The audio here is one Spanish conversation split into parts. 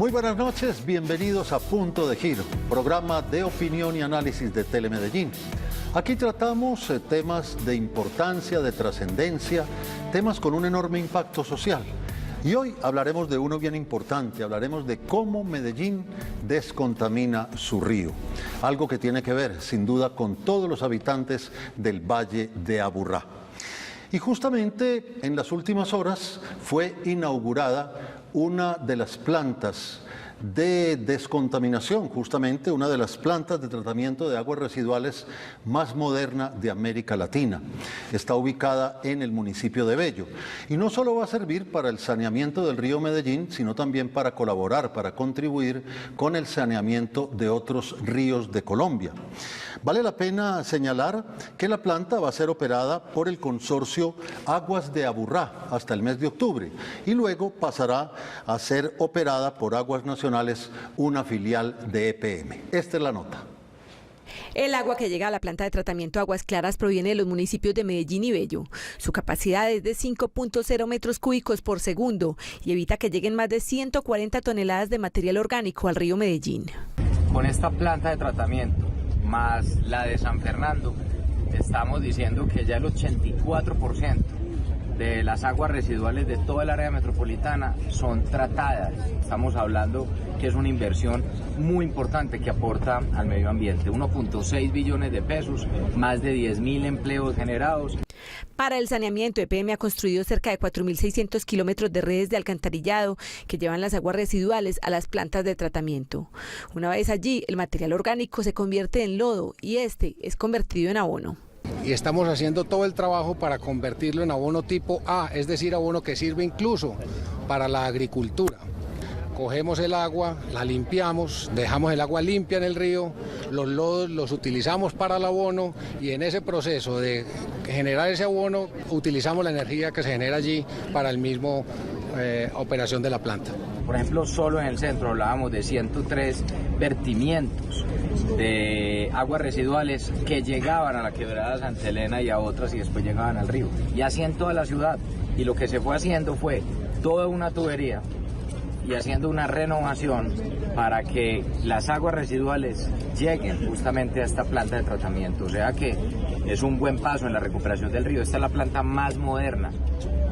Muy buenas noches, bienvenidos a Punto de Giro, programa de opinión y análisis de Telemedellín. Aquí tratamos temas de importancia, de trascendencia, temas con un enorme impacto social. Y hoy hablaremos de uno bien importante, hablaremos de cómo Medellín descontamina su río. Algo que tiene que ver, sin duda, con todos los habitantes del Valle de Aburrá. Y justamente en las últimas horas fue inaugurada una de las plantas de descontaminación, justamente una de las plantas de tratamiento de aguas residuales más moderna de América Latina. Está ubicada en el municipio de Bello y no solo va a servir para el saneamiento del río Medellín, sino también para colaborar, para contribuir con el saneamiento de otros ríos de Colombia. Vale la pena señalar que la planta va a ser operada por el consorcio Aguas de Aburrá hasta el mes de octubre y luego pasará a ser operada por Aguas Nacionales, una filial de EPM. Esta es la nota. El agua que llega a la planta de tratamiento Aguas Claras proviene de los municipios de Medellín y Bello. Su capacidad es de 5.0 metros cúbicos por segundo y evita que lleguen más de 140 toneladas de material orgánico al río Medellín. Con esta planta de tratamiento más la de San Fernando, estamos diciendo que ya el 84% de las aguas residuales de toda el área metropolitana son tratadas. Estamos hablando que es una inversión muy importante que aporta al medio ambiente. 1.6 billones de pesos, más de 10.000 empleos generados. Para el saneamiento, EPM ha construido cerca de 4.600 kilómetros de redes de alcantarillado que llevan las aguas residuales a las plantas de tratamiento. Una vez allí, el material orgánico se convierte en lodo y este es convertido en abono. Y estamos haciendo todo el trabajo para convertirlo en abono tipo A, es decir, abono que sirve incluso para la agricultura. Cogemos el agua, la limpiamos, dejamos el agua limpia en el río, los lodos los utilizamos para el abono y en ese proceso de generar ese abono utilizamos la energía que se genera allí para el mismo operación de la planta. Por ejemplo, solo en el centro hablábamos de 103 vertimientos de aguas residuales que llegaban a la quebrada Santa Elena y a otras y después llegaban al río. Y así en toda la ciudad. Y lo que se fue haciendo fue toda una tubería y haciendo una renovación para que las aguas residuales lleguen justamente a esta planta de tratamiento. O sea que es un buen paso en la recuperación del río. Esta es la planta más moderna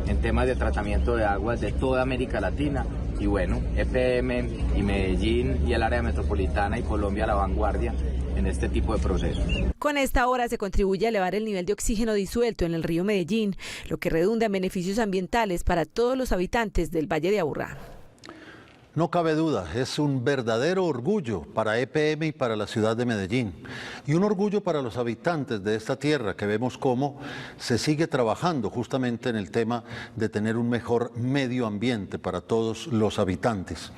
en temas de tratamiento de aguas de toda América Latina. Y bueno, EPM y Medellín y el área metropolitana y Colombia a la vanguardia en este tipo de procesos. Con esta obra se contribuye a elevar el nivel de oxígeno disuelto en el río Medellín, lo que redunda en beneficios ambientales para todos los habitantes del Valle de Aburrá. No cabe duda, es un verdadero orgullo para EPM y para la ciudad de Medellín y un orgullo para los habitantes de esta tierra que vemos cómo se sigue trabajando justamente en el tema de tener un mejor medio ambiente para todos los habitantes.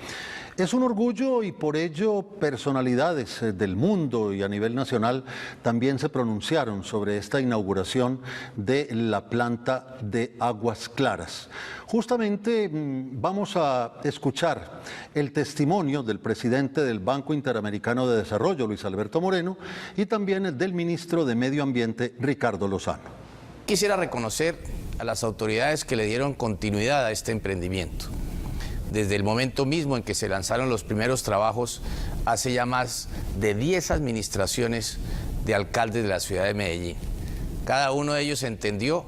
Es un orgullo y por ello personalidades del mundo y a nivel nacional también se pronunciaron sobre esta inauguración de la planta de Aguas Claras. Justamente vamos a escuchar el testimonio del presidente del Banco Interamericano de Desarrollo, Luis Alberto Moreno, y también el del ministro de Medio Ambiente, Ricardo Lozano. Quisiera reconocer a las autoridades que le dieron continuidad a este emprendimiento. Desde el momento mismo en que se lanzaron los primeros trabajos, hace ya más de 10 administraciones de alcaldes de la ciudad de Medellín. Cada uno de ellos entendió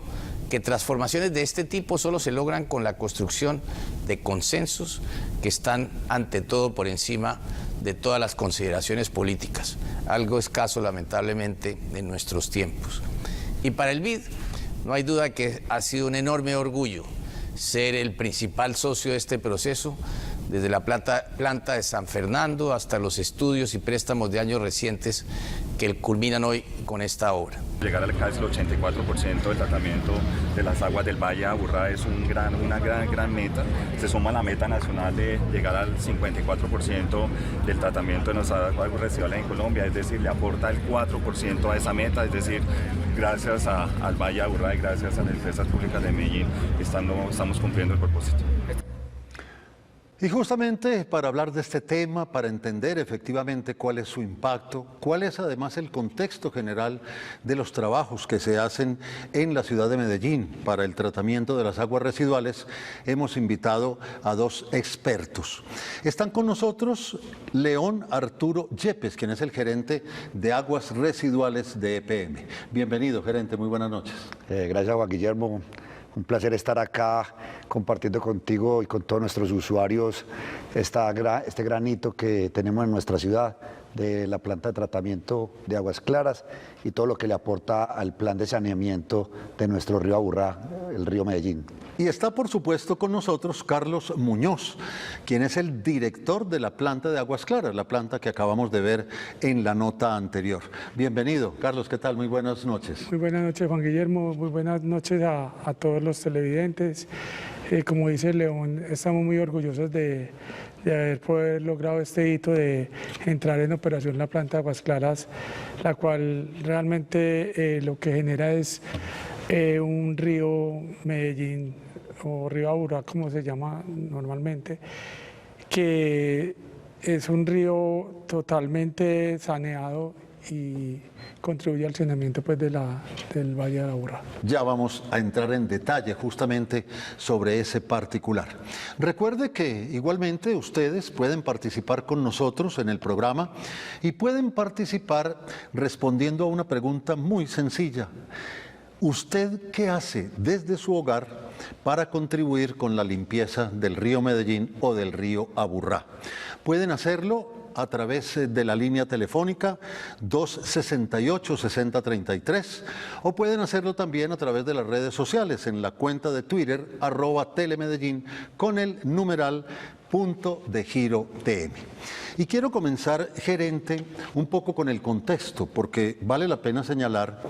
que transformaciones de este tipo solo se logran con la construcción de consensos que están ante todo por encima de todas las consideraciones políticas, algo escaso lamentablemente en nuestros tiempos. Y para el BID no hay duda que ha sido un enorme orgullo ser el principal socio de este proceso, desde la planta de San Fernando hasta los estudios y préstamos de años recientes que culminan hoy con esta obra. Llegar al casi el 84% del tratamiento de las aguas del Valle de Aburrá es una gran meta. Se suma a la meta nacional de llegar al 54% del tratamiento de nuestras aguas residuales en Colombia, es decir, le aporta el 4% a esa meta, es decir, gracias al Valle de Aburrá y gracias a las empresas públicas de Medellín estamos cumpliendo el propósito. Y justamente para hablar de este tema, para entender efectivamente cuál es su impacto, cuál es además el contexto general de los trabajos que se hacen en la ciudad de Medellín para el tratamiento de las aguas residuales, hemos invitado a dos expertos. Están con nosotros León Arturo Yepes, quien es el gerente de aguas residuales de EPM. Bienvenido, gerente, muy buenas noches. Gracias, Juan Guillermo. Un placer estar acá compartiendo contigo y con todos nuestros usuarios este granito que tenemos en nuestra ciudad de la planta de tratamiento de aguas claras y todo lo que le aporta al plan de saneamiento de nuestro río Aburrá, el río Medellín. Y está por supuesto con nosotros Carlos Muñoz, quien es el director de la planta de aguas claras, la planta que acabamos de ver en la nota anterior. Bienvenido, Carlos, ¿qué tal? Muy buenas noches. Muy buenas noches, Juan Guillermo, muy buenas noches a todos los televidentes. Como dice León, estamos muy orgullosos de haber logrado este hito de entrar en operación la planta de aguas claras, la cual realmente lo que genera es un río Medellín o río Aburrá, como se llama normalmente, que es un río totalmente saneado y contribuye al saneamiento pues, del Valle de Aburrá. Ya vamos a entrar en detalle justamente sobre ese particular. Recuerde que igualmente ustedes pueden participar con nosotros en el programa y pueden participar respondiendo a una pregunta muy sencilla. ¿Usted qué hace desde su hogar para contribuir con la limpieza del río Medellín o del río Aburrá? Pueden hacerlo a través de la línea telefónica 268-6033 o pueden hacerlo también a través de las redes sociales en la cuenta de Twitter @telemedellín con el numeral #TM. Y quiero comenzar, gerente, un poco con el contexto, porque vale la pena señalar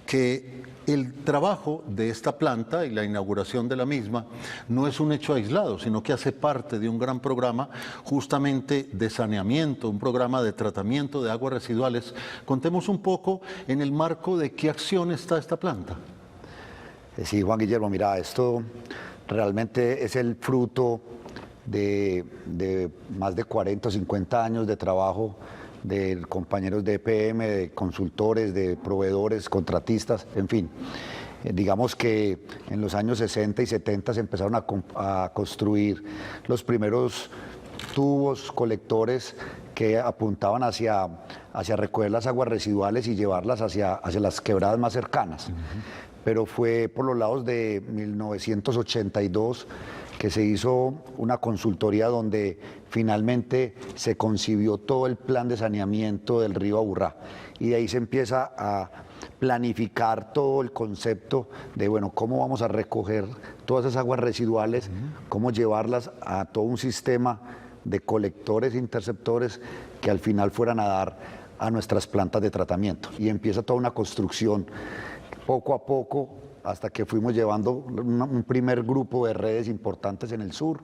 que el trabajo de esta planta y la inauguración de la misma no es un hecho aislado, sino que hace parte de un gran programa justamente de saneamiento, un programa de tratamiento de aguas residuales. Contemos un poco en el marco de qué acción está esta planta. Sí, Juan Guillermo, mira, esto realmente es el fruto de más de 40 o 50 años de trabajo de compañeros de EPM, de consultores, de proveedores, contratistas, en fin. Digamos que en los años 60 y 70 se empezaron a construir los primeros tubos colectores que apuntaban hacia recoger las aguas residuales y llevarlas hacia las quebradas más cercanas. Pero fue por los lados de 1982 que se hizo una consultoría donde finalmente se concibió todo el plan de saneamiento del río Aburrá. Y de ahí se empieza a planificar todo el concepto de, bueno, cómo vamos a recoger todas esas aguas residuales, cómo llevarlas a todo un sistema de colectores e interceptores que al final fueran a dar a nuestras plantas de tratamiento. Y empieza toda una construcción poco a poco, hasta que fuimos llevando un primer grupo de redes importantes en el sur,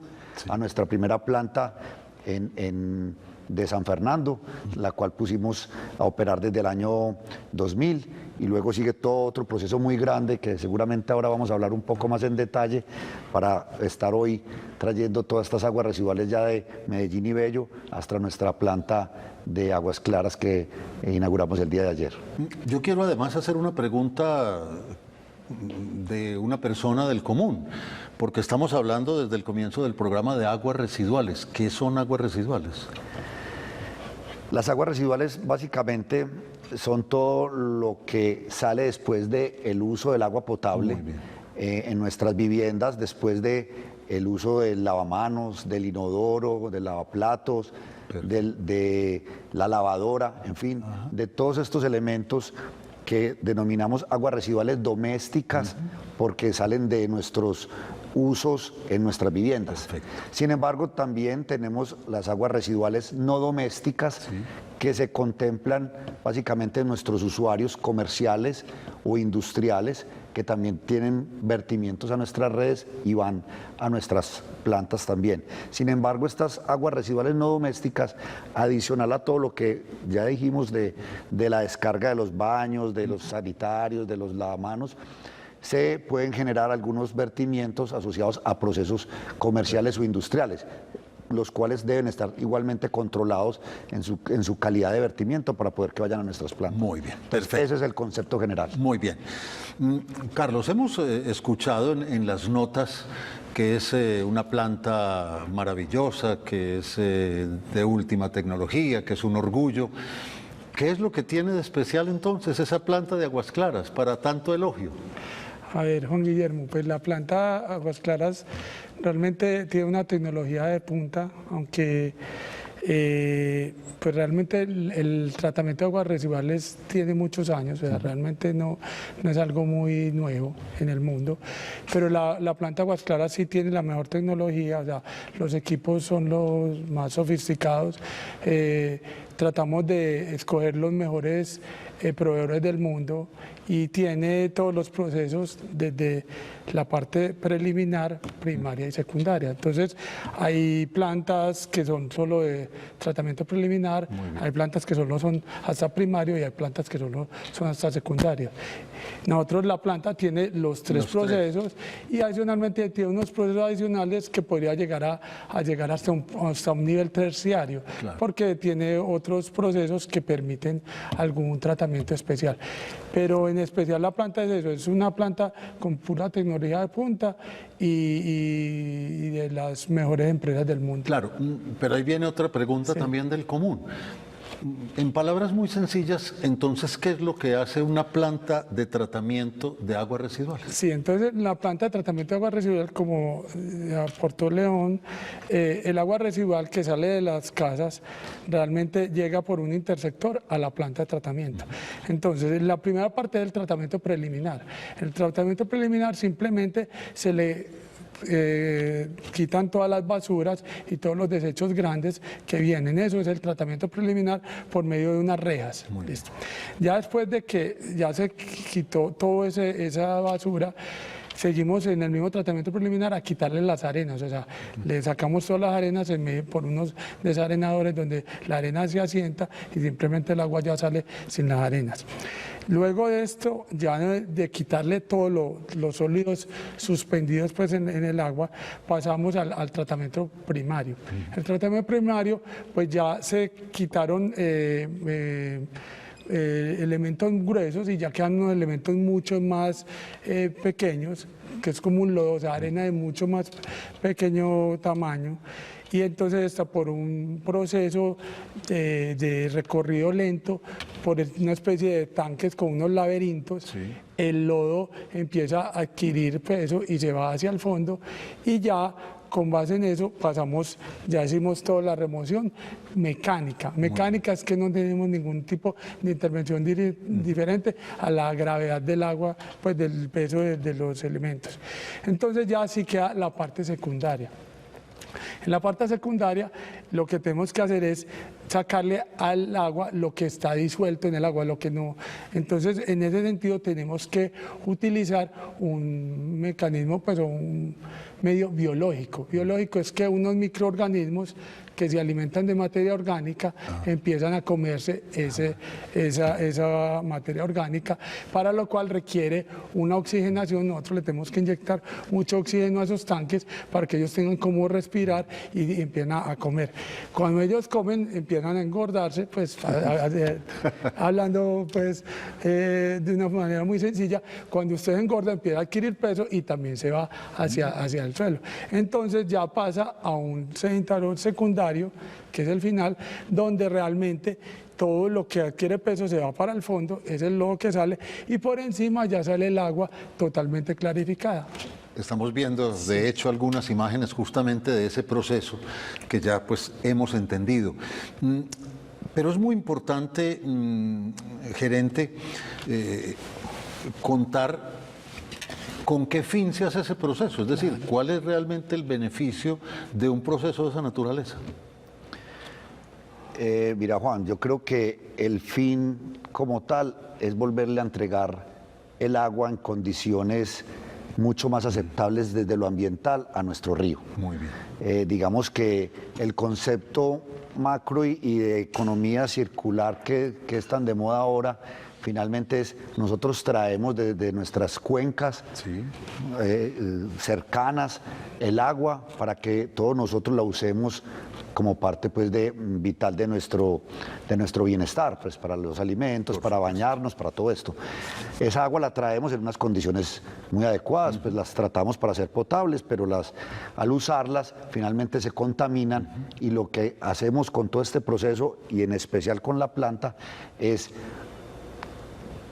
a nuestra primera planta de San Fernando, la cual pusimos a operar desde el año 2000, y luego sigue todo otro proceso muy grande que seguramente ahora vamos a hablar un poco más en detalle para estar hoy trayendo todas estas aguas residuales ya de Medellín y Bello hasta nuestra planta de aguas claras que inauguramos el día de ayer. Yo quiero además hacer una pregunta de una persona del común, porque estamos hablando desde el comienzo del programa de aguas residuales. ¿Qué son aguas residuales? Las aguas residuales básicamente son todo lo que sale después del uso del agua potable en nuestras viviendas, después del uso del lavamanos, del inodoro, del lavaplatos, de la lavadora, en fin, de todos estos elementos que denominamos aguas residuales domésticas porque salen de nuestros usos en nuestras viviendas. Perfecto. Sin embargo, también tenemos las aguas residuales no domésticas que se contemplan básicamente en nuestros usuarios comerciales o industriales que también tienen vertimientos a nuestras redes y van a nuestras plantas también. Sin embargo, estas aguas residuales no domésticas, adicional a todo lo que ya dijimos de la descarga de los baños, de los sanitarios, de los lavamanos, se pueden generar algunos vertimientos asociados a procesos comerciales o industriales. los cuales deben estar igualmente controlados en su calidad de vertimiento para poder que vayan a nuestras plantas. Muy bien, perfecto. Ese es el concepto general. Muy bien. Carlos, hemos escuchado en las notas que es una planta maravillosa, que es de última tecnología, que es un orgullo. ¿Qué es lo que tiene de especial entonces esa planta de Aguas Claras para tanto elogio? A ver, Juan Guillermo, pues la planta Aguas Claras realmente tiene una tecnología de punta, aunque pues realmente el tratamiento de aguas residuales tiene muchos años, o sea, realmente no es algo muy nuevo en el mundo, pero la planta Aguas Claras sí tiene la mejor tecnología, o sea, los equipos son los más sofisticados, tratamos de escoger los mejores proveedores del mundo y tiene todos los procesos desde la parte preliminar, primaria y secundaria. Entonces, hay plantas que son solo de tratamiento preliminar, hay plantas que solo son hasta primario y hay plantas que solo son hasta secundaria. Nosotros, la planta tiene los tres procesos y adicionalmente tiene unos procesos adicionales que podría llegar a llegar hasta un nivel terciario, porque tiene otros procesos que permiten algún tratamiento especial. Pero en especial la planta es eso, es una planta con pura tecnología de punta y de las mejores empresas del mundo. Claro, pero ahí viene otra pregunta también del común. En palabras muy sencillas, entonces, ¿qué es lo que hace una planta de tratamiento de aguas residuales? Sí, entonces la planta de tratamiento de agua residual, como aportó León, el agua residual que sale de las casas realmente llega por un intersector a la planta de tratamiento. Entonces, la primera parte del tratamiento preliminar. El tratamiento preliminar simplemente se le quitan todas las basuras y todos los desechos grandes que vienen. Eso es el tratamiento preliminar por medio de unas rejas. Listo. Ya después de que ya se quitó toda esa basura, seguimos en el mismo tratamiento preliminar a quitarle las arenas, o sea, le sacamos todas las arenas por unos desarenadores donde la arena se asienta y simplemente el agua ya sale sin las arenas. Luego de esto, ya de quitarle todos los sólidos suspendidos pues, en el agua, pasamos al tratamiento primario. El tratamiento primario, pues ya se quitaron elementos gruesos y ya quedan unos elementos mucho más pequeños, que es como un lodo, o sea, arena de mucho más pequeño tamaño. Y entonces está por un proceso de recorrido lento, por una especie de tanques con unos laberintos, el lodo empieza a adquirir peso y se va hacia el fondo y ya con base en eso pasamos, ya hicimos toda la remoción mecánica. Mecánica es que no tenemos ningún tipo de intervención diferente a la gravedad del agua, pues del peso de los elementos. Entonces ya sí queda la parte secundaria. En la parte secundaria lo que tenemos que hacer es sacarle al agua lo que está disuelto en el agua, lo que no. Entonces, en ese sentido tenemos que utilizar un mecanismo, pues un medio biológico. Biológico es que unos microorganismos que se alimentan de materia orgánica empiezan a comerse esa materia orgánica, para lo cual requiere una oxigenación. Nosotros le tenemos que inyectar mucho oxígeno a esos tanques para que ellos tengan cómo respirar y empiezan a comer. Cuando ellos comen, empiezan a engordarse, pues hablando pues de una manera muy sencilla, cuando usted engorda empieza a adquirir peso y también se va hacia el suelo. Entonces ya pasa a un sedimentario secundario, que es el final, donde realmente todo lo que adquiere peso se va para el fondo, es el lodo que sale, y por encima ya sale el agua totalmente clarificada. Estamos viendo, de hecho, algunas imágenes justamente de ese proceso que ya pues hemos entendido. Pero es muy importante, gerente, contar con qué fin se hace ese proceso, es decir, cuál es realmente el beneficio de un proceso de esa naturaleza. Mira, Juan, yo creo que el fin como tal es volverle a entregar el agua en condiciones mucho más aceptables desde lo ambiental a nuestro río. Muy bien. Digamos que el concepto macro y de economía circular que es tan de moda ahora, finalmente nosotros traemos desde nuestras cuencas cercanas el agua para que todos nosotros la usemos como parte pues vital de nuestro bienestar, pues para los alimentos, para bañarnos, para todo esto. Esa agua la traemos en unas condiciones muy adecuadas, pues las tratamos para ser potables, pero al usarlas finalmente se contaminan y lo que hacemos con todo este proceso y en especial con la planta es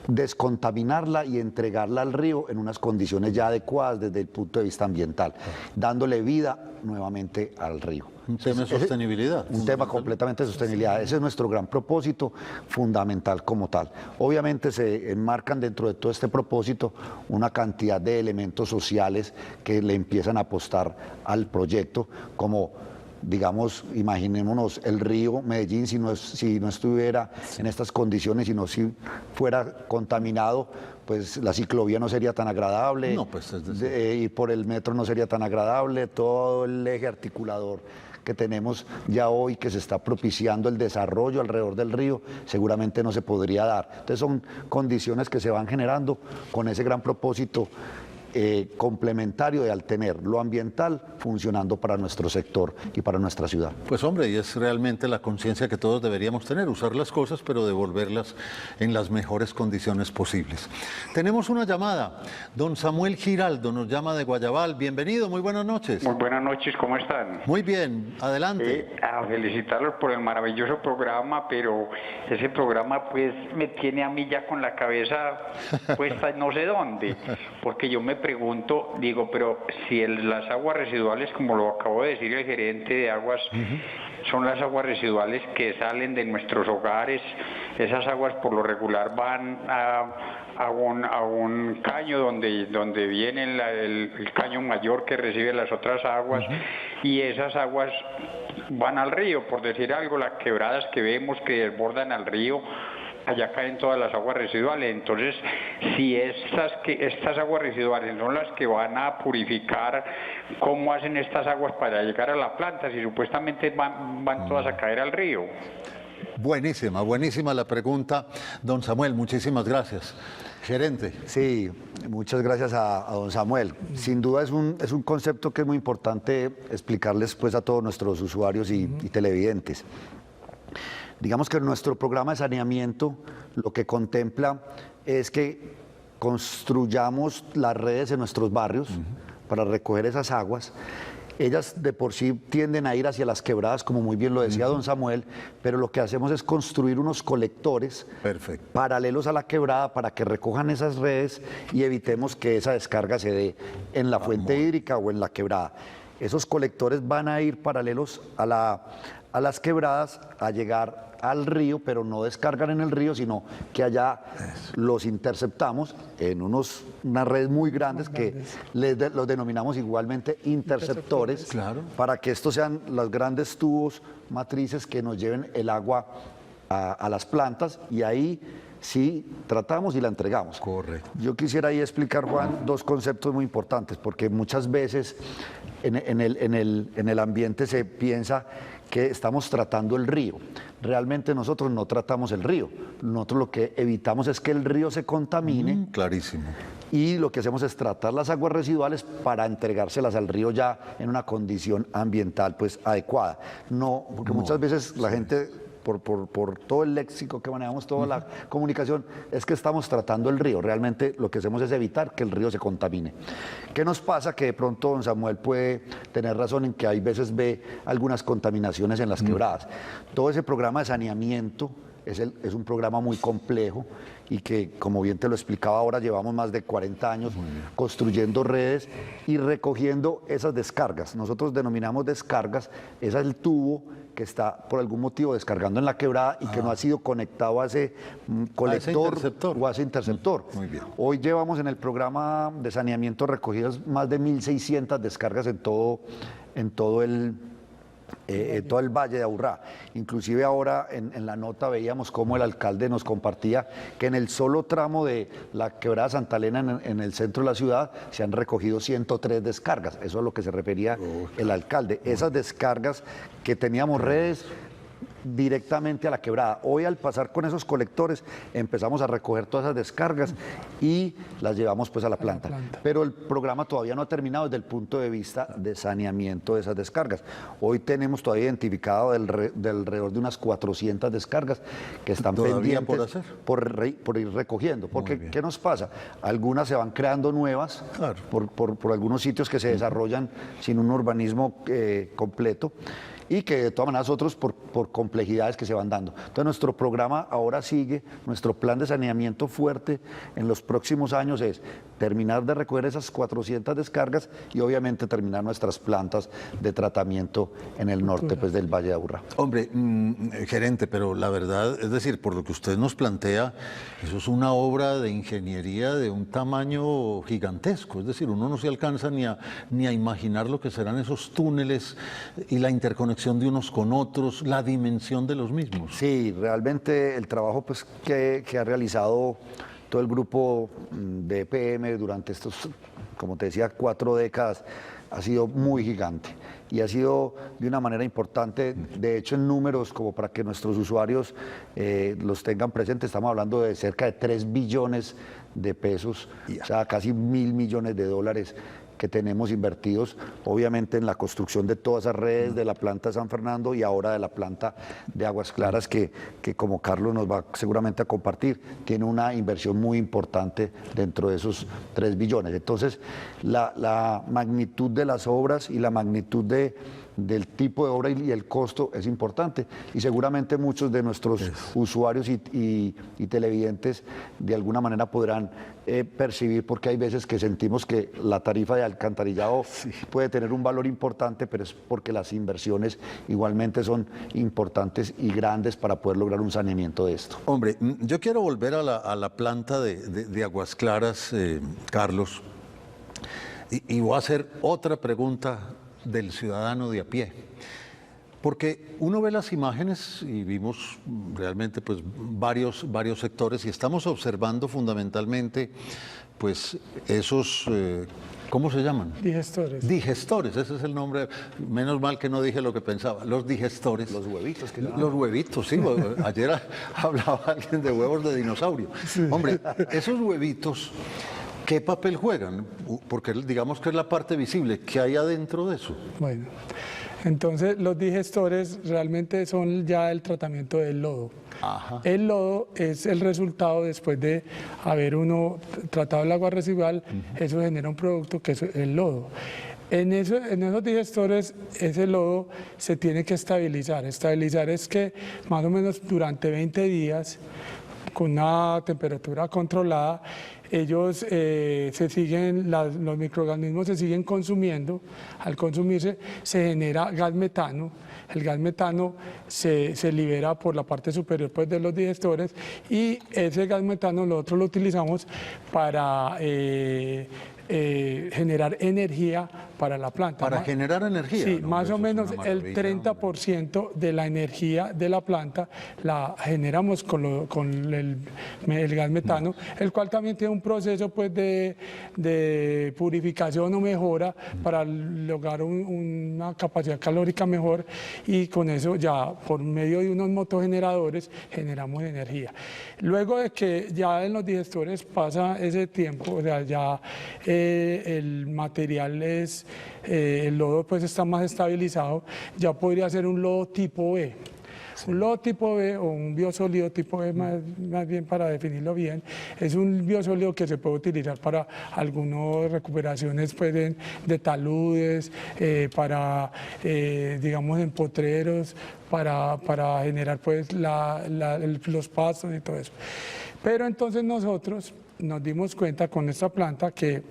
descontaminarla y entregarla al río en unas condiciones ya adecuadas desde el punto de vista ambiental, dándole vida nuevamente al río. Un tema de sostenibilidad. Un tema completamente de sostenibilidad. Ese es nuestro gran propósito fundamental como tal. Obviamente se enmarcan dentro de todo este propósito una cantidad de elementos sociales que le empiezan a apostar al proyecto, como digamos, imaginémonos el río Medellín si no estuviera en estas condiciones, sino si fuera contaminado, pues la ciclovía no sería tan agradable, no, pues y por el metro no sería tan agradable, todo el eje articulador que tenemos ya hoy, que se está propiciando el desarrollo alrededor del río, seguramente no se podría dar. Entonces son condiciones que se van generando con ese gran propósito complementario de al tener lo ambiental funcionando para nuestro sector y para nuestra ciudad. Pues hombre, y es realmente la conciencia que todos deberíamos tener, usar las cosas pero devolverlas en las mejores condiciones posibles. Tenemos una llamada, don Samuel Giraldo nos llama de Guayabal, bienvenido, muy buenas noches. Muy buenas noches, ¿cómo están? Muy bien, adelante. A felicitarlos por el maravilloso programa, pero ese programa pues me tiene a mí ya con la cabeza puesta no sé dónde, porque yo me pregunto, digo, pero si las aguas residuales, como lo acabo de decir el gerente de aguas, son las aguas residuales que salen de nuestros hogares, esas aguas por lo regular van a un caño donde viene el caño mayor que recibe las otras aguas, y esas aguas van al río, por decir algo, las quebradas que vemos que desbordan al río, allá caen todas las aguas residuales. Entonces, si estas aguas residuales son las que van a purificar, ¿cómo hacen estas aguas para llegar a la planta si supuestamente van todas a caer al río? Buenísima, buenísima la pregunta, don Samuel, muchísimas gracias. Gerente. Sí, muchas gracias a don Samuel. Sin duda es un concepto que es muy importante explicarles pues a todos nuestros usuarios y televidentes. Digamos que nuestro programa de saneamiento lo que contempla es que construyamos las redes en nuestros barrios para recoger esas aguas. Ellas de por sí tienden a ir hacia las quebradas, como muy bien lo decía don Samuel, pero lo que hacemos es construir unos colectores paralelos a la quebrada para que recojan esas redes y evitemos que esa descarga se dé en la fuente hídrica o en la quebrada. Esos colectores van a ir paralelos a las quebradas, a llegar al río, pero no descargan en el río, sino que allá los interceptamos en unas redes muy grandes que los denominamos igualmente interceptores, claro, para que estos sean los grandes tubos matrices que nos lleven el agua a las plantas, y ahí sí tratamos y la entregamos. Correcto. Yo quisiera ahí explicar, Juan, dos conceptos muy importantes, porque muchas veces en el ambiente se piensa que estamos tratando el río. Realmente nosotros no tratamos el río. Nosotros lo que evitamos es que el río se contamine. Clarísimo. Y lo que hacemos es tratar las aguas residuales para entregárselas al río ya en una condición ambiental pues adecuada. No, porque muchas veces la gente, por todo el léxico que manejamos, toda la comunicación, es que estamos tratando el río. Realmente lo que hacemos es evitar que el río se contamine. ¿Qué nos pasa? Que de pronto don Samuel puede tener razón en que hay veces ve algunas contaminaciones en las quebradas. Todo ese programa de saneamiento es un programa muy complejo y que, como bien te lo explicaba ahora, llevamos más de 40 años construyendo redes y recogiendo esas descargas. Nosotros denominamos descargas, ese es el tubo que está por algún motivo descargando en la quebrada y que no ha sido conectado a ese colector o a ese interceptor. Muy bien. Hoy llevamos en el programa de saneamiento recogidas más de 1.600 descargas en todo el Valle de Aburrá. Inclusive ahora en la nota veíamos cómo el alcalde nos compartía que en el solo tramo de la quebrada Santa Elena en el centro de la ciudad se han recogido 103 descargas. Eso es a lo que se refería el alcalde. Esas descargas que teníamos redes directamente a la quebrada. Hoy al pasar con esos colectores empezamos a recoger todas esas descargas y las llevamos pues a la planta. Pero el programa todavía no ha terminado desde el punto de vista de saneamiento de esas descargas. Hoy tenemos todavía identificado del alrededor de unas 400 descargas que están pendientes por ir recogiendo. Porque ¿qué nos pasa? Algunas se van creando nuevas por algunos sitios que se desarrollan sin un urbanismo completo, y que de todas maneras otros por complejidades que se van dando. Entonces nuestro programa ahora sigue, nuestro plan de saneamiento fuerte en los próximos años es terminar de recoger esas 400 descargas y obviamente terminar nuestras plantas de tratamiento en el norte pues, del Valle de Aburrá. Hombre, gerente, pero la verdad, es decir, por lo que usted nos plantea, eso es una obra de ingeniería de un tamaño gigantesco, es decir, uno no se alcanza ni a imaginar lo que serán esos túneles y la interconexión de unos con otros, la dimensión de los mismos. Sí, realmente el trabajo pues, que ha realizado todo el grupo de EPM durante estos, como te decía, 4 décadas, ha sido muy gigante y ha sido de una manera importante. De hecho, en números, como para que nuestros usuarios los tengan presentes, estamos hablando de cerca de 3 billones de pesos, o sea, casi 1.000 millones de dólares que tenemos invertidos, obviamente en la construcción de todas esas redes de la planta de San Fernando y ahora de la planta de Aguas Claras, que como Carlos nos va seguramente a compartir, tiene una inversión muy importante dentro de esos 3 billones. Entonces, la magnitud de las obras y la magnitud del tipo de obra y el costo es importante, y seguramente muchos de nuestros usuarios y televidentes de alguna manera podrán percibir, porque hay veces que sentimos que la tarifa de alcantarillado puede tener un valor importante, pero es porque las inversiones igualmente son importantes y grandes para poder lograr un saneamiento de esto. Hombre, yo quiero volver a la planta de Aguas Claras, Carlos, y voy a hacer otra pregunta del ciudadano de a pie, porque uno ve las imágenes y vimos realmente pues varios sectores y estamos observando fundamentalmente pues esos, ¿cómo se llaman? Digestores. Digestores, ese es el nombre, menos mal que no dije lo que pensaba, los digestores. Los huevitos. Los huevitos, sí, ayer hablaba alguien de huevos de dinosaurio. Sí. Hombre, esos huevitos, ¿qué papel juegan? Porque digamos que es la parte visible. ¿Qué hay adentro de eso? Bueno, entonces los digestores realmente son ya el tratamiento del lodo. Ajá. El lodo es el resultado después de haber uno tratado el agua residual, eso genera un producto que es el lodo. En esos digestores, ese lodo se tiene que estabilizar. Estabilizar es que más o menos durante 20 días, con una temperatura controlada, ellos los microorganismos se siguen consumiendo. Al consumirse se genera gas metano. El gas metano se libera por la parte superior pues, de los digestores, y ese gas metano nosotros lo utilizamos para generar energía para la planta. ¿Para generar energía? Sí, no, más o menos el 30% de la energía de la planta la generamos con el gas metano, el cual también tiene un proceso pues, de purificación o mejora para lograr una capacidad calórica mejor, y con eso ya por medio de unos motogeneradores generamos energía. Luego de que ya en los digestores pasa ese tiempo, o sea, ya el material el lodo pues está más estabilizado, ya podría ser un lodo tipo B. Sí. Un lodo tipo B o un biosólido tipo B, más bien para definirlo bien, es un biosólido que se puede utilizar para algunas recuperaciones pues, de taludes, para, digamos, en potreros, para generar pues, los pastos y todo eso. Pero entonces nosotros nos dimos cuenta con esta planta que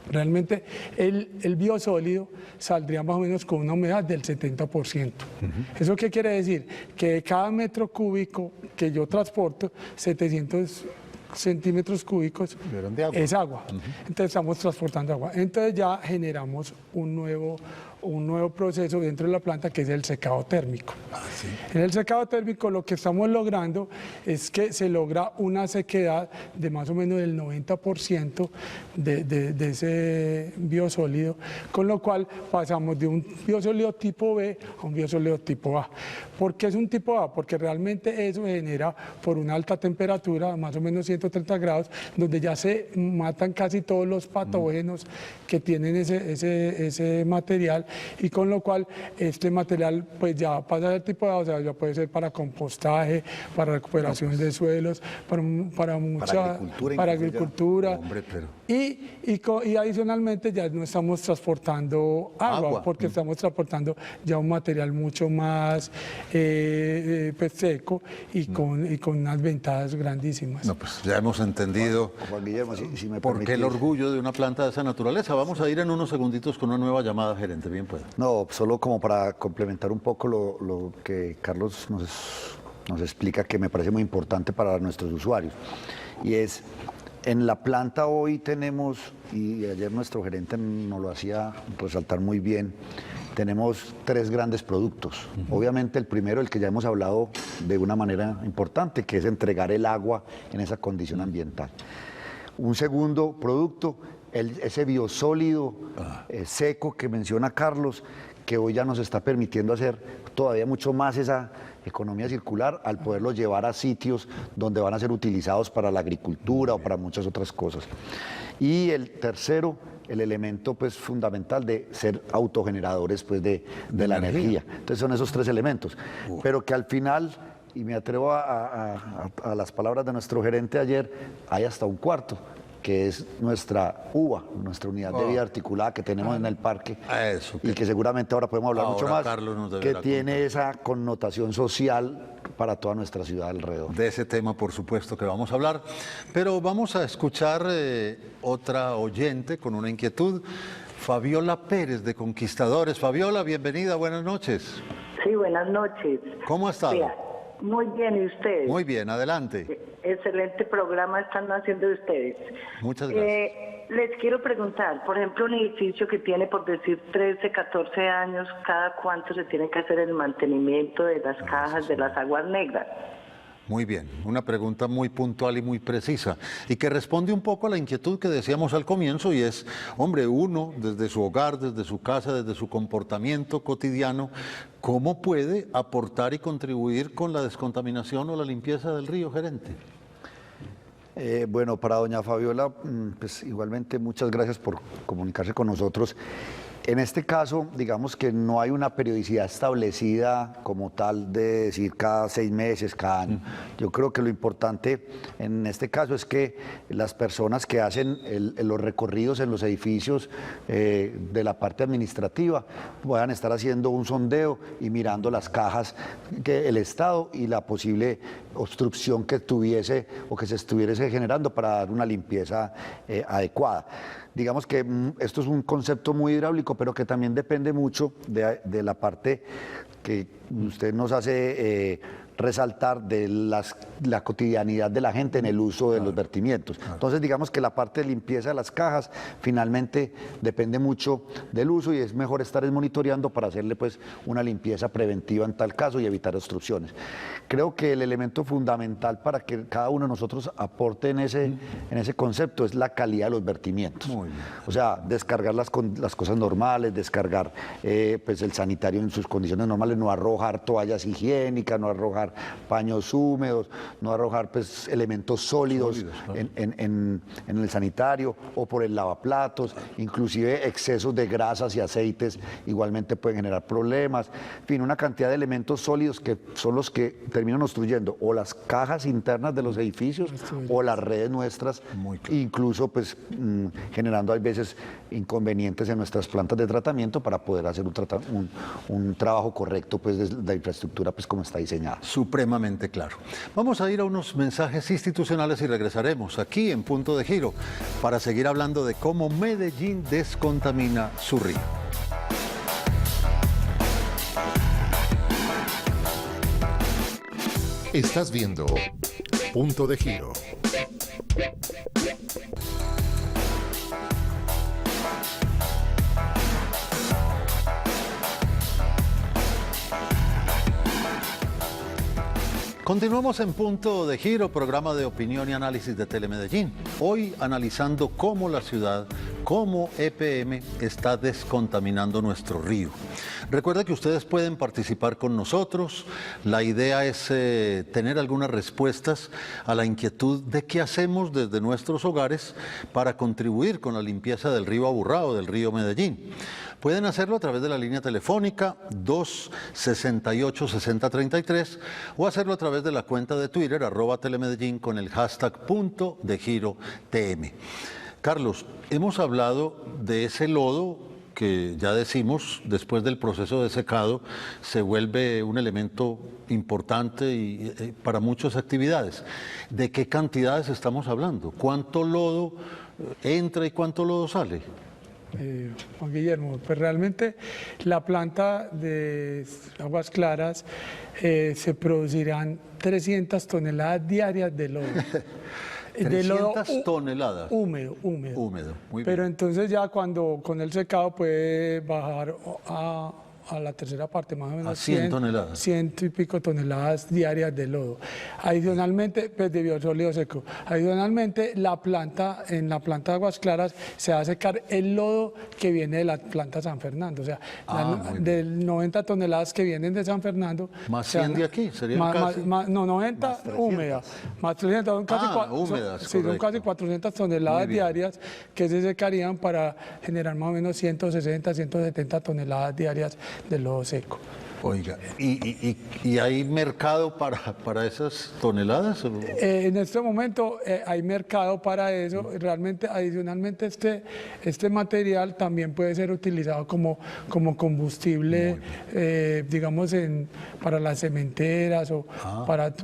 realmente el biosólido saldría más o menos con una humedad del 70%. ¿Eso qué quiere decir? Que de cada metro cúbico que yo transporto, 700 centímetros cúbicos es agua. Entonces estamos transportando agua. Entonces ya generamos un nuevo un nuevo proceso dentro de la planta que es el secado térmico. En el secado térmico lo que estamos logrando es que se logra una sequedad de más o menos del 90% de ese biosólido, con lo cual pasamos de un biosólido tipo B a un biosólido tipo A. ¿Por qué es un tipo A? Porque realmente eso se genera por una alta temperatura, más o menos 130 grados, donde ya se matan casi todos los patógenos que tienen ese material, y con lo cual este material pues ya pasa del tipo A, o sea, ya puede ser para compostaje, para recuperación de suelos, para agricultura. Hombre, pero... y adicionalmente ya no estamos transportando agua. Porque estamos transportando ya un material mucho más pues seco y con unas ventajas grandísimas. No, pues ya hemos entendido Juan Guillermo, si me por qué el orgullo de una planta de esa naturaleza. Vamos a ir en unos segunditos con una nueva llamada, gerente. Bien pueda. No, solo como para complementar un poco lo que Carlos nos explica, que me parece muy importante para nuestros usuarios. Y es, en la planta hoy tenemos, y ayer nuestro gerente nos lo hacía resaltar muy bien, tenemos 3 grandes productos. Obviamente el primero, el que ya hemos hablado de una manera importante, que es entregar el agua en esa condición ambiental. Un segundo producto, ese biosólido seco que menciona Carlos, que hoy ya nos está permitiendo hacer todavía mucho más esa economía circular al poderlo llevar a sitios donde van a ser utilizados para la agricultura o para muchas otras cosas. Y el tercero, el elemento pues fundamental de ser autogeneradores pues de la energía. Entonces son esos 3 elementos, pero que al final, y me atrevo a las palabras de nuestro gerente ayer, hay hasta un cuarto, que es nuestra UVA, nuestra unidad de vida articulada que tenemos en el parque, y que seguramente ahora podemos hablar mucho más, que tiene esa connotación social para toda nuestra ciudad alrededor. De ese tema, por supuesto, que vamos a hablar, pero vamos a escuchar otra oyente con una inquietud, Fabiola Pérez, de Conquistadores. Fabiola, bienvenida, buenas noches. Sí, buenas noches. ¿Cómo ha estado? Muy bien, ¿y ustedes? Muy bien, adelante. Excelente programa están haciendo ustedes. Muchas gracias. Les quiero preguntar, por ejemplo, un edificio que tiene, por decir, 13, 14 años, ¿cada cuánto se tiene que hacer el mantenimiento de las cajas de las aguas negras? Muy bien, una pregunta muy puntual y muy precisa, y que responde un poco a la inquietud que decíamos al comienzo, y es, hombre, uno desde su hogar, desde su casa, desde su comportamiento cotidiano, ¿cómo puede aportar y contribuir con la descontaminación o la limpieza del río, gerente? Bueno, para doña Fabiola, pues igualmente muchas gracias por comunicarse con nosotros. En este caso, digamos que no hay una periodicidad establecida como tal de decir cada 6 meses, cada año. Yo creo que lo importante en este caso es que las personas que hacen los recorridos en los edificios de la parte administrativa puedan estar haciendo un sondeo y mirando las cajas, el estado y la posible obstrucción que tuviese o que se estuviese generando para dar una limpieza adecuada. Digamos que esto es un concepto muy hidráulico, pero que también depende mucho de la parte que usted nos hace resaltar de la cotidianidad de la gente en el uso de los vertimientos. Entonces, digamos que la parte de limpieza de las cajas finalmente depende mucho del uso, y es mejor estar monitoreando para hacerle pues una limpieza preventiva en tal caso y evitar obstrucciones. Creo que el elemento fundamental para que cada uno de nosotros aporte en ese concepto es la calidad de los vertimientos. O sea, descargar las cosas normales, descargar pues el sanitario en sus condiciones normales, no arrojar toallas higiénicas, no arrojar paños húmedos, no arrojar pues elementos sólidos en el sanitario o por el lavaplatos, inclusive excesos de grasas y aceites igualmente pueden generar problemas. En fin, una cantidad de elementos sólidos que son los que terminan obstruyendo o las cajas internas de los edificios o las redes nuestras, incluso pues generando a veces inconvenientes en nuestras plantas de tratamiento para poder hacer un trabajo correcto pues de la infraestructura pues como está diseñada. Supremamente claro. Vamos a ir a unos mensajes institucionales y regresaremos aquí en Punto de Giro para seguir hablando de cómo Medellín descontamina su río. Estás viendo Punto de Giro. Continuamos en Punto de Giro, programa de opinión y análisis de Telemedellín. Hoy analizando cómo la ciudad, cómo EPM está descontaminando nuestro río. Recuerda que ustedes pueden participar con nosotros. La idea es tener algunas respuestas a la inquietud de qué hacemos desde nuestros hogares para contribuir con la limpieza del río Aburrá o del río Medellín. Pueden hacerlo a través de la línea telefónica 268-6033 o hacerlo a través de la cuenta de Twitter @telemedellín con el hashtag #PuntoDeGiroTM. Carlos, hemos hablado de ese lodo que ya decimos, después del proceso de secado, se vuelve un elemento importante y, para muchas actividades. ¿De qué cantidades estamos hablando? ¿Cuánto lodo entra y cuánto lodo sale? Juan Guillermo, pues realmente la planta de Aguas Claras se producirán 300 toneladas diarias de lodo. 300 toneladas. Húmedo. Húmedo, muy bien. Pero entonces ya cuando con el secado puede bajar a la tercera parte, más o menos a 100 toneladas. 100 y pico toneladas diarias de lodo. Adicionalmente, pues de biosólido seco. Adicionalmente, en la planta de Aguas Claras se va a secar el lodo que viene de la planta San Fernando. O sea, de 90 toneladas que vienen de San Fernando. Más 100 de aquí, sería casi. No, 90 húmedas. Más 300, son casi, húmedas, son casi 400 toneladas diarias que se secarían para generar más o menos 160, 170 toneladas diarias de lodo seco. Oiga, ¿y hay mercado para esas toneladas? En este momento hay mercado para eso. Realmente, adicionalmente, este material también puede ser utilizado como combustible, digamos, para las cementeras o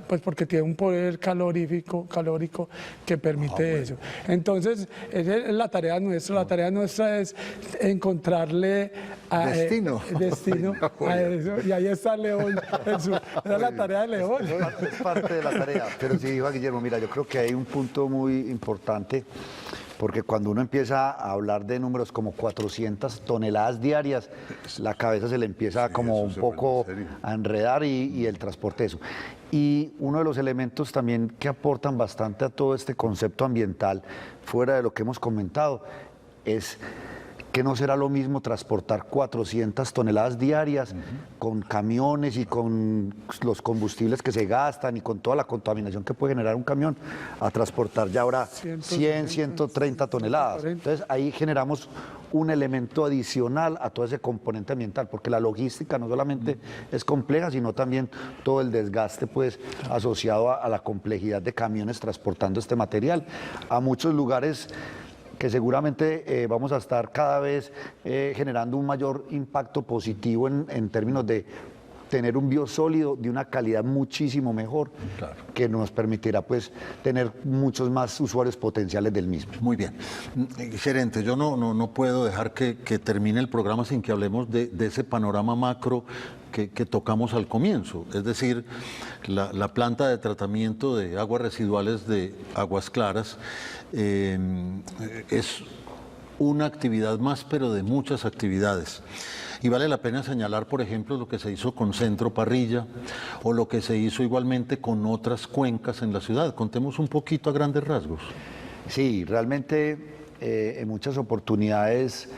pues porque tiene un poder calórico que permite eso. Entonces, esa es la tarea nuestra. La tarea nuestra es encontrarle destino a eso. Y ahí está León, esa es la tarea de León. Es parte de la tarea, pero sí, Juan Guillermo, mira, yo creo que hay un punto muy importante, porque cuando uno empieza a hablar de números como 400 toneladas diarias, la cabeza se le empieza como un poco a enredar y el transporte eso. Y uno de los elementos también que aportan bastante a todo este concepto ambiental, fuera de lo que hemos comentado, es que no será lo mismo transportar 400 toneladas diarias con camiones y con los combustibles que se gastan y con toda la contaminación que puede generar un camión, a transportar ya ahora 100, 130 toneladas. Entonces ahí generamos un elemento adicional a todo ese componente ambiental, porque la logística no solamente es compleja, sino también todo el desgaste pues asociado a la complejidad de camiones transportando este material a muchos lugares que seguramente vamos a estar cada vez generando un mayor impacto positivo en términos de tener un biosólido de una calidad muchísimo mejor, que nos permitirá pues tener muchos más usuarios potenciales del mismo. Muy bien. Gerente, yo no puedo dejar que termine el programa sin que hablemos de ese panorama macro que tocamos al comienzo, es decir, la planta de tratamiento de aguas residuales de Aguas Claras es una actividad más, pero de muchas actividades. Y vale la pena señalar, por ejemplo, lo que se hizo con Centro Parrilla o lo que se hizo igualmente con otras cuencas en la ciudad. Contemos un poquito a grandes rasgos. Sí, realmente en muchas oportunidades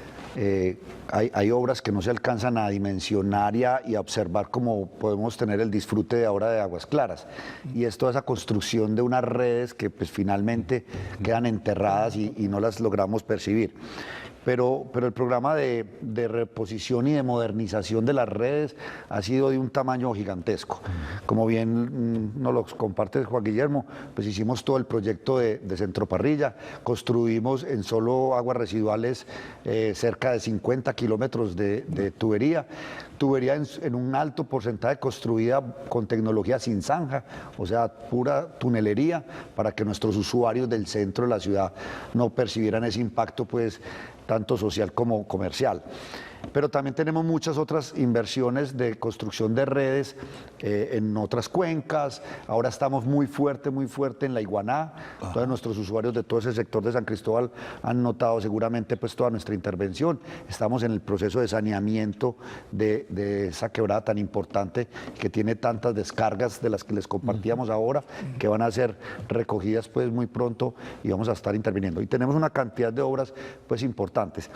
hay obras que no se alcanzan a dimensionar y a observar cómo podemos tener el disfrute de ahora de Aguas Claras. Y es toda esa construcción de unas redes que pues finalmente quedan enterradas y no las logramos percibir. Pero el programa de reposición y de modernización de las redes ha sido de un tamaño gigantesco. Como bien nos lo comparte Juan Guillermo, pues hicimos todo el proyecto de Centro Parrilla, construimos en solo aguas residuales cerca de 50 kilómetros de tubería en un alto porcentaje construida con tecnología sin zanja, o sea, pura tunelería, para que nuestros usuarios del centro de la ciudad no percibieran ese impacto pues tanto social como comercial. Pero también tenemos muchas otras inversiones de construcción de redes en otras cuencas. Ahora estamos muy fuerte en la Iguaná. Todos nuestros usuarios de todo ese sector de San Cristóbal han notado seguramente pues toda nuestra intervención. Estamos en el proceso de saneamiento de esa quebrada tan importante que tiene tantas descargas de las que les compartíamos ahora, que van a ser recogidas pues muy pronto y vamos a estar interviniendo. Y tenemos una cantidad de obras pues importantes.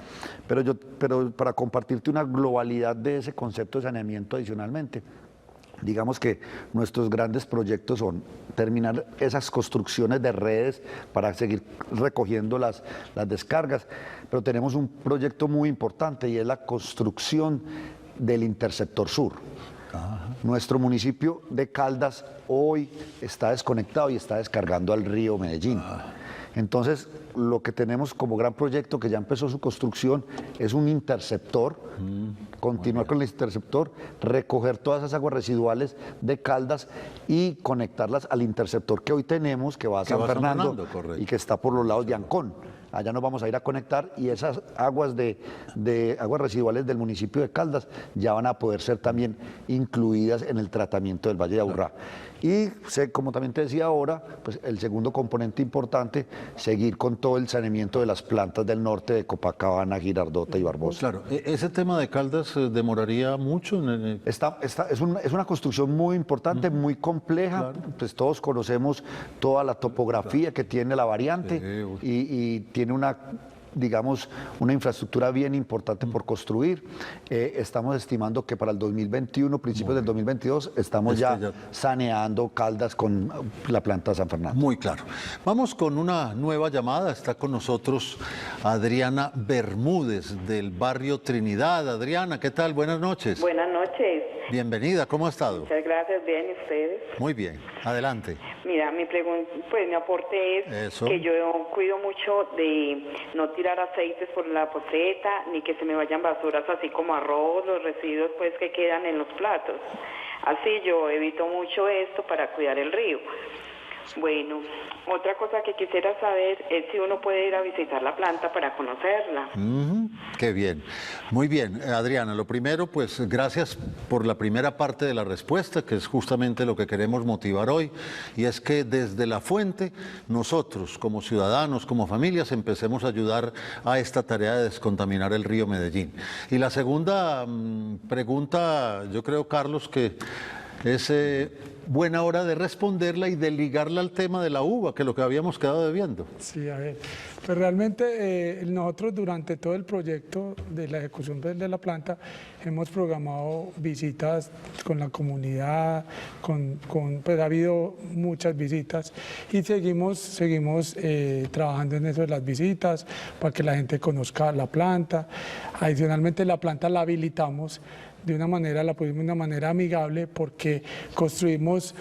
Pero para compartirte una globalidad de ese concepto de saneamiento adicionalmente, digamos que nuestros grandes proyectos son terminar esas construcciones de redes para seguir recogiendo las descargas, pero tenemos un proyecto muy importante y es la construcción del Interceptor Sur. Nuestro municipio de Caldas hoy está desconectado y está descargando al río Medellín. Entonces, lo que tenemos como gran proyecto, que ya empezó su construcción, es un interceptor, continuar con el interceptor, recoger todas esas aguas residuales de Caldas y conectarlas al interceptor que hoy tenemos, que va a San Fernando y que está por los lados de Ancón. Allá nos vamos a ir a conectar y esas aguas aguas residuales del municipio de Caldas ya van a poder ser también incluidas en el tratamiento del Valle de Aburrá. Y como también te decía ahora, pues el segundo componente importante, seguir con todo el saneamiento de las plantas del norte de Copacabana, Girardota y Barbosa. Claro, ese tema de Caldas demoraría mucho. Es una construcción muy importante, muy compleja. Claro. Pues todos conocemos toda la topografía que tiene la variante y tiene digamos, una infraestructura bien importante por construir. Estamos estimando que para el 2021, principios del 2022, estamos ya saneando Caldas con la planta de San Fernando. Muy claro. Vamos con una nueva llamada. Está con nosotros Adriana Bermúdez del barrio Trinidad. Adriana, ¿qué tal? Buenas noches. Buenas noches. Bienvenida, ¿cómo ha estado? Muchas gracias, bien, ¿y ustedes? Muy bien, adelante. Mira, mi pregunta, pues mi aporte es que yo cuido mucho de no tirar aceites por la poceta, ni que se me vayan basuras así como arroz, los residuos pues que quedan en los platos. Así yo evito mucho esto para cuidar el río. Bueno, otra cosa que quisiera saber es si uno puede ir a visitar la planta para conocerla. Qué bien. Muy bien, Adriana, lo primero, pues gracias por la primera parte de la respuesta, que es justamente lo que queremos motivar hoy, y es que desde la fuente, nosotros como ciudadanos, como familias, empecemos a ayudar a esta tarea de descontaminar el río Medellín. Y la segunda pregunta, yo creo, Carlos, que es buena hora de responderla y de ligarla al tema de la uva, que es lo que habíamos quedado debiendo. Sí, a ver, pues realmente nosotros durante todo el proyecto de la ejecución de la planta hemos programado visitas con la comunidad, pues ha habido muchas visitas y seguimos trabajando en eso de las visitas para que la gente conozca la planta. Adicionalmente la planta la habilitamos la pusimos de una manera amigable porque construimos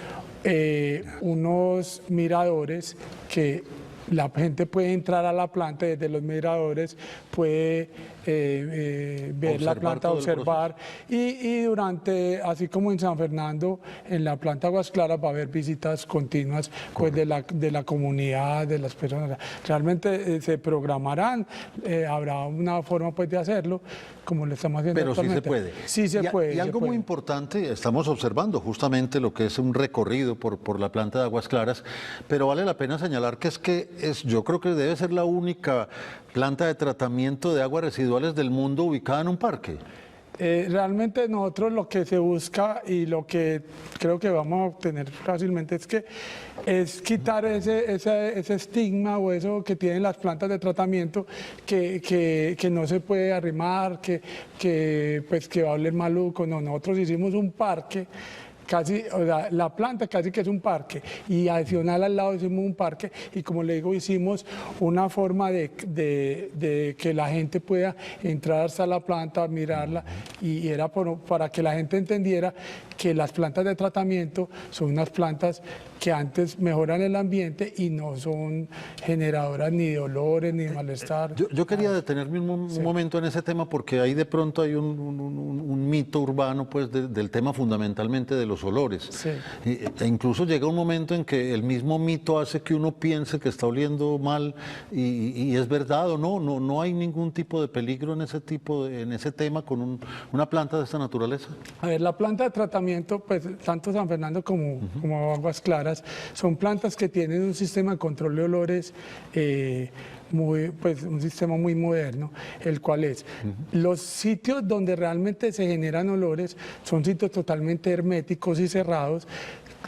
unos miradores que la gente puede entrar a la planta, desde los miradores puede ver la planta, observar y durante, así como en San Fernando, en la planta Aguas Claras va a haber visitas continuas pues, de la comunidad, de las personas. Realmente se programarán, habrá una forma pues, de hacerlo, como lo estamos haciendo actualmente. Sí se puede. Sí se puede. Y algo muy importante, estamos observando justamente lo que es un recorrido por la planta de Aguas Claras, pero vale la pena señalar que yo creo que debe ser la única planta de tratamiento de aguas residuales del mundo ubicada en un parque. Realmente nosotros lo que se busca y lo que creo que vamos a obtener fácilmente es quitar ese estigma o eso que tienen las plantas de tratamiento que no se puede arrimar, que va a oler maluco. No, nosotros hicimos un parque. Casi, o sea, la planta casi que es un parque y adicional al lado hicimos un parque y como le digo hicimos una forma de que la gente pueda entrar hasta la planta, mirarla y era para que la gente entendiera que las plantas de tratamiento son unas plantas que antes mejoran el ambiente y no son generadoras ni de olores ni de malestar. Yo quería detenerme un momento en ese tema porque ahí de pronto hay un mito urbano pues del tema fundamentalmente de los olores. Sí. E incluso llega un momento en que el mismo mito hace que uno piense que está oliendo mal y es verdad o no hay ningún tipo de peligro en ese tema con una planta de esta naturaleza. A ver, la planta de tratamiento, pues tanto San Fernando como Aguas Claras, son plantas que tienen un sistema de control de olores un sistema muy moderno, el cual es los sitios donde realmente se generan olores son sitios totalmente herméticos y cerrados,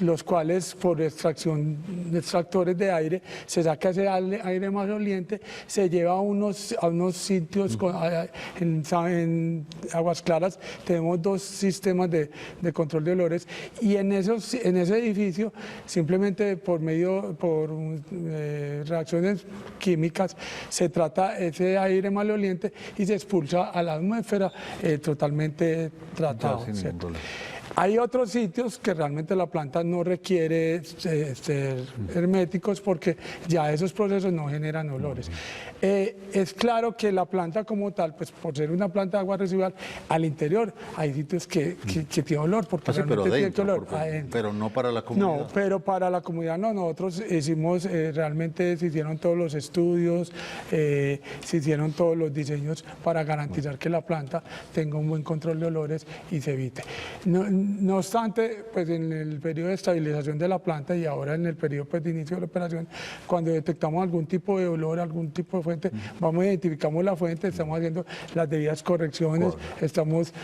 los cuales por extractores de aire se saca ese aire más oliente, se lleva a unos sitios, en Aguas Claras tenemos 2 sistemas de control de olores y en ese edificio simplemente por reacciones químicas se trata ese aire maloliente y se expulsa a la atmósfera totalmente tratado. Hay otros sitios que realmente la planta no requiere ser herméticos porque ya esos procesos no generan olores. Es claro que la planta como tal, pues por ser una planta de agua residual, al interior hay sitios que tienen olor, porque realmente tiene olor. Pero no para la comunidad. No, pero para la comunidad no. Nosotros hicimos, realmente se hicieron todos los estudios, se hicieron todos los diseños para garantizar que la planta tenga un buen control de olores y se evite. No obstante, pues en el periodo de estabilización de la planta y ahora en el periodo pues, de inicio de la operación, cuando detectamos algún tipo de olor, algún tipo de fuente, vamos, identificamos la fuente, estamos haciendo las debidas correcciones, estamos,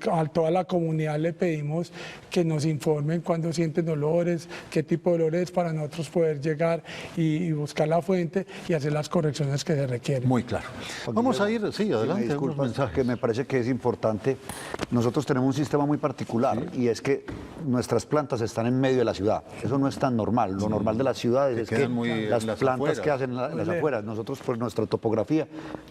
a toda la comunidad le pedimos que nos informen cuando sienten olores, qué tipo de olores para nosotros poder llegar y buscar la fuente y hacer las correcciones que se requieren. Muy claro. Vamos a ir, sí, adelante. Disculpas, que me parece que es importante. Nosotros tenemos un sistema muy particular y es que nuestras plantas están en medio de la ciudad. Eso no es tan normal. Lo normal de las ciudades es que las plantas que hacen las afueras, nosotros por nuestra topografía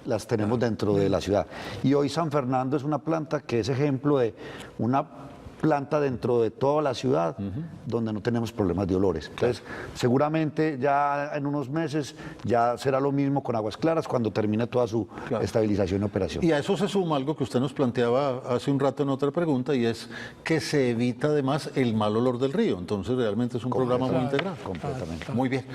las tenemos dentro de la ciudad. Y hoy San Fernando es una planta que es ejemplo de una planta dentro de toda la ciudad donde no tenemos problemas de olores. Entonces, seguramente ya en unos meses ya será lo mismo con Aguas Claras cuando termine toda su estabilización y operación. Y a eso se suma algo que usted nos planteaba hace un rato en otra pregunta y es que se evita además el mal olor del río. Entonces, realmente es un programa muy integral. Completamente. Muy bien.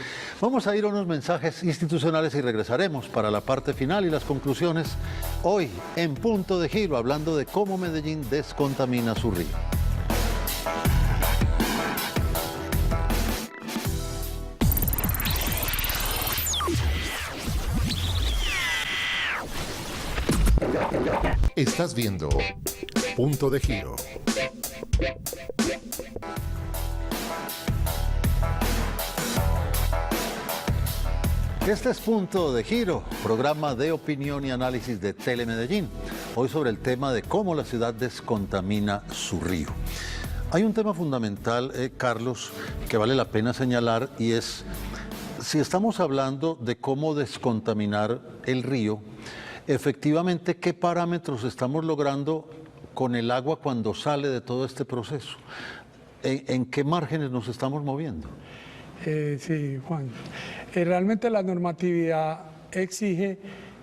Vamos a ir a unos mensajes institucionales y regresaremos para la parte final y las conclusiones hoy en Punto de Giro, hablando de cómo Medellín descontamina su río. Estás viendo Punto de Giro. Este es Punto de Giro, programa de opinión y análisis de Telemedellín. Hoy sobre el tema de cómo la ciudad descontamina su río. Hay un tema fundamental, Carlos, que vale la pena señalar y es, si estamos hablando de cómo descontaminar el río, efectivamente, ¿qué parámetros estamos logrando con el agua cuando sale de todo este proceso? ¿En qué márgenes nos estamos moviendo? Sí, Juan. Realmente la normatividad exige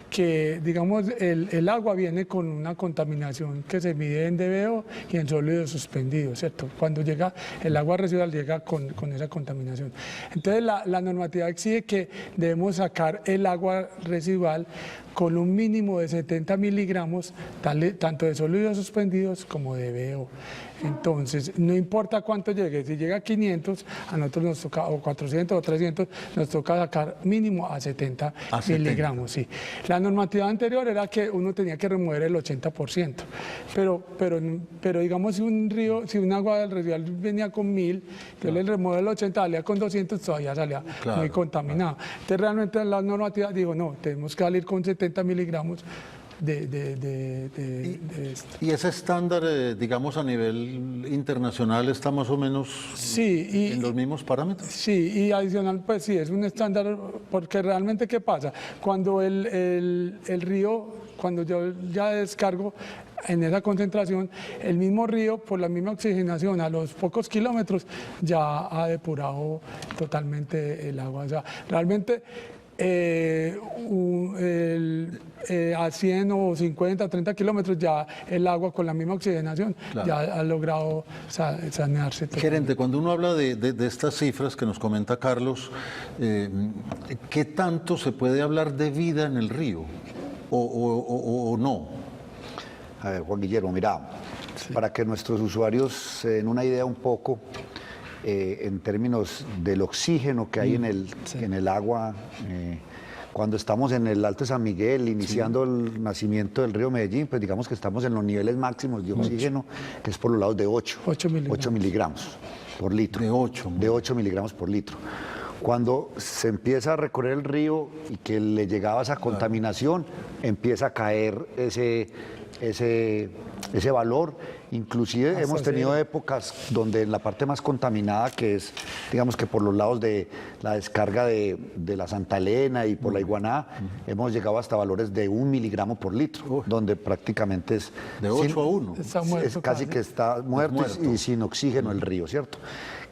que, digamos, el agua viene con una contaminación que se mide en DBO y en sólidos suspendidos, ¿cierto? Cuando llega el agua residual llega con esa contaminación. Entonces la normatividad exige que debemos sacar el agua residual con un mínimo de 70 miligramos, tanto de sólidos suspendidos como de DBO. Entonces, no importa cuánto llegue, si llega a 500, a nosotros nos toca, o 400 o 300, nos toca sacar mínimo a 70 miligramos. Sí. La normatividad anterior era que uno tenía que remover el 80%, pero digamos, si un agua residual venía con 1000, yo le remuevo el 80, salía con 200, todavía salía muy contaminado. Entonces, realmente la normativa dijo, no, tenemos que salir con 70 miligramos. ¿Y ese estándar, digamos, a nivel internacional está más o menos en los mismos parámetros? Sí, y adicional, pues sí, es un estándar, porque realmente, ¿qué pasa? Cuando el río, cuando yo ya descargo, en esa concentración, el mismo río, por la misma oxigenación, a los pocos kilómetros, ya ha depurado totalmente el agua. O sea, realmente a 100 o 50, 30 kilómetros ya el agua con la misma oxigenación ya ha logrado sanearse. Gerente, cuando uno habla de estas cifras que nos comenta Carlos, ¿qué tanto se puede hablar de vida en el río o no? A ver, Juan Guillermo, mira, para que nuestros usuarios se den una idea un poco, en términos del oxígeno que hay en el agua, cuando estamos en el Alto de San Miguel, iniciando el nacimiento del río Medellín, pues digamos que estamos en los niveles máximos de oxígeno, que es por los lados de 8 miligramos por litro. De 8 miligramos por litro. Cuando se empieza a recorrer el río y que le llegaba esa contaminación, empieza a caer ese valor. Inclusive hemos tenido épocas donde en la parte más contaminada, que es, digamos que por los lados de la descarga de la Santa Elena y por la Iguaná, hemos llegado hasta valores de 1 miligramo por litro, donde prácticamente es... De 8 a 1. Es casi que está muerto y sin oxígeno el río, ¿cierto?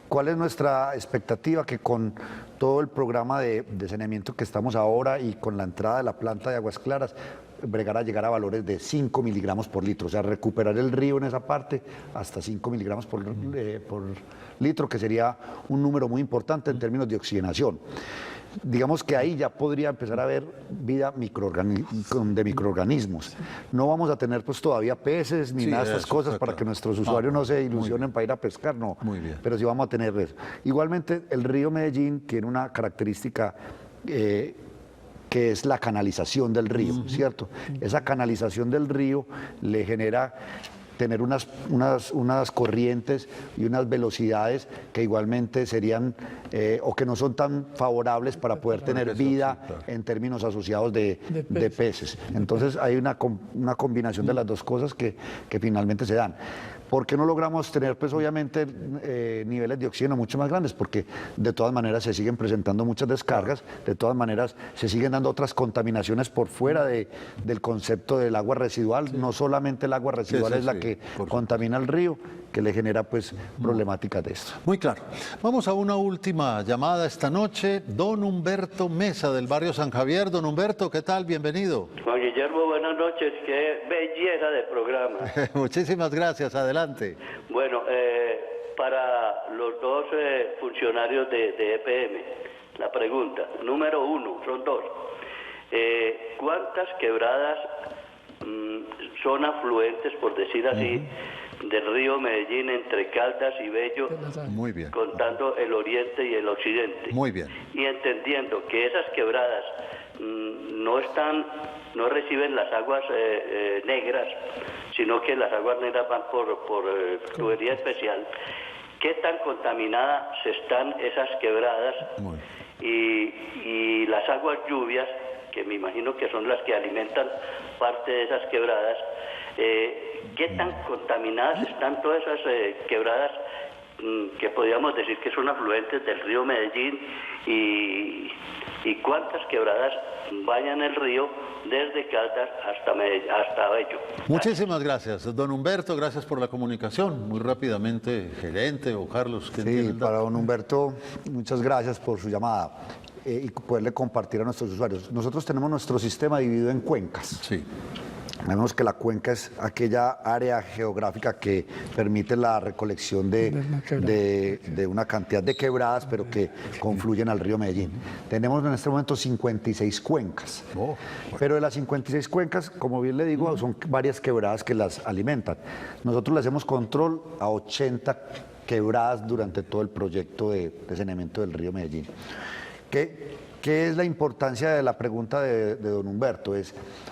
¿Cuál es nuestra expectativa? Que con todo el programa de saneamiento que estamos ahora y con la entrada de la planta de Aguas Claras, bregar a llegar a valores de 5 miligramos por litro, o sea, recuperar el río en esa parte hasta 5 miligramos por litro, que sería un número muy importante en términos de oxigenación. Digamos que ahí ya podría empezar a haber vida de microorganismos. No vamos a tener pues todavía peces ni nada de estas cosas para que nuestros usuarios no se ilusionen para ir a pescar, no. Muy bien. Pero sí vamos a tener eso. Igualmente, el río Medellín tiene una característica que es la canalización del río, ¿cierto? Esa canalización del río le genera tener unas corrientes y unas velocidades que igualmente serían o que no son tan favorables para poder tener vida en términos asociados de peces. Entonces hay una combinación de las dos cosas que finalmente se dan. ¿Por qué no logramos tener, pues obviamente, niveles de oxígeno mucho más grandes? Porque de todas maneras se siguen presentando muchas descargas, de todas maneras se siguen dando otras contaminaciones por fuera del concepto del agua residual. No solamente el agua residual es la que contamina el río, que le genera pues problemáticas de esto. Muy claro. Vamos a una última llamada esta noche. Don Humberto Mesa, del barrio San Javier. Don Humberto, ¿qué tal? Bienvenido. Juan Guillermo, buenas noches. Qué belleza de programa. Muchísimas gracias. Adelante. Bueno, para los dos funcionarios de EPM, la pregunta, número uno, son dos. ¿Cuántas quebradas son afluentes, por decir así, del río Medellín entre Caldas y Bello, muy bien, contando el oriente y el occidente? Muy bien. Y entendiendo que esas quebradas no reciben las aguas negras, sino que las aguas negras van por tubería especial. ¿Qué tan contaminadas están esas quebradas? Y las aguas lluvias, que me imagino que son las que alimentan parte de esas quebradas, ¿qué tan contaminadas están todas esas quebradas que podríamos decir que son afluentes del río Medellín, y cuántas quebradas bañan el río desde Caldas hasta Bello? Muchísimas gracias, don Humberto, gracias por la comunicación. Muy rápidamente, gerente o Carlos. Sí, para don Humberto, muchas gracias por su llamada y poderle compartir a nuestros usuarios. Nosotros tenemos nuestro sistema dividido en cuencas. Sí. Vemos que la cuenca es aquella área geográfica que permite la recolección de una cantidad de quebradas, pero que confluyen al río Medellín. Tenemos en este momento 56 cuencas, pero de las 56 cuencas, como bien le digo, son varias quebradas que las alimentan. Nosotros le hacemos control a 80 quebradas durante todo el proyecto de saneamiento del río Medellín. ¿Qué es la importancia de la pregunta de don Humberto?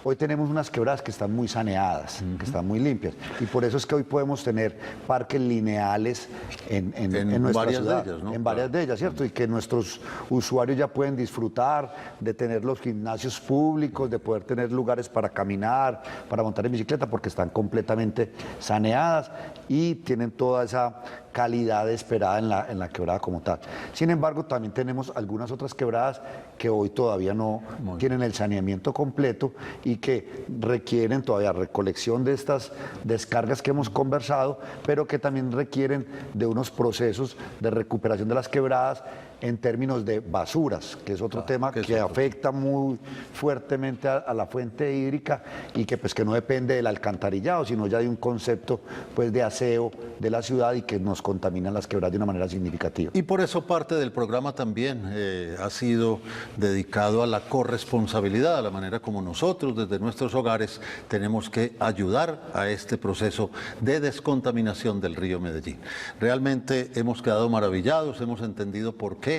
Hoy tenemos unas quebradas que están muy saneadas, que están muy limpias, y por eso es que hoy podemos tener parques lineales en nuestra ciudad, de ellas, ¿no? En varias de ellas, ¿cierto? Y que nuestros usuarios ya pueden disfrutar de tener los gimnasios públicos, de poder tener lugares para caminar, para montar en bicicleta, porque están completamente saneadas y tienen toda esa calidad esperada en la quebrada como tal. Sin embargo, también tenemos algunas otras quebradas que hoy todavía no tienen el saneamiento completo y que requieren todavía recolección de estas descargas que hemos conversado, pero que también requieren de unos procesos de recuperación de las quebradas en términos de basuras, que es otro tema que afecta muy fuertemente a la fuente hídrica y que pues que no depende del alcantarillado, sino ya de un concepto pues de aseo de la ciudad y que nos contaminan las quebradas de una manera significativa. Y por eso parte del programa también ha sido dedicado a la corresponsabilidad, a la manera como nosotros desde nuestros hogares tenemos que ayudar a este proceso de descontaminación del río Medellín. Realmente hemos quedado maravillados, hemos entendido por qué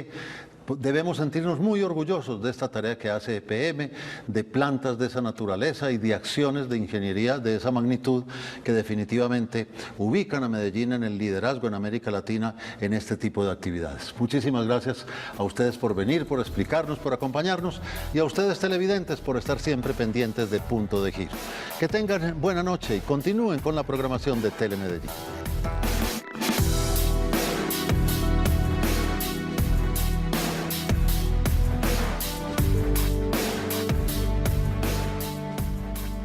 debemos sentirnos muy orgullosos de esta tarea que hace EPM, de plantas de esa naturaleza y de acciones de ingeniería de esa magnitud que definitivamente ubican a Medellín en el liderazgo en América Latina en este tipo de actividades. Muchísimas gracias a ustedes por venir, por explicarnos, por acompañarnos y a ustedes televidentes por estar siempre pendientes de Punto de Giro. Que tengan buena noche y continúen con la programación de Telemedellín.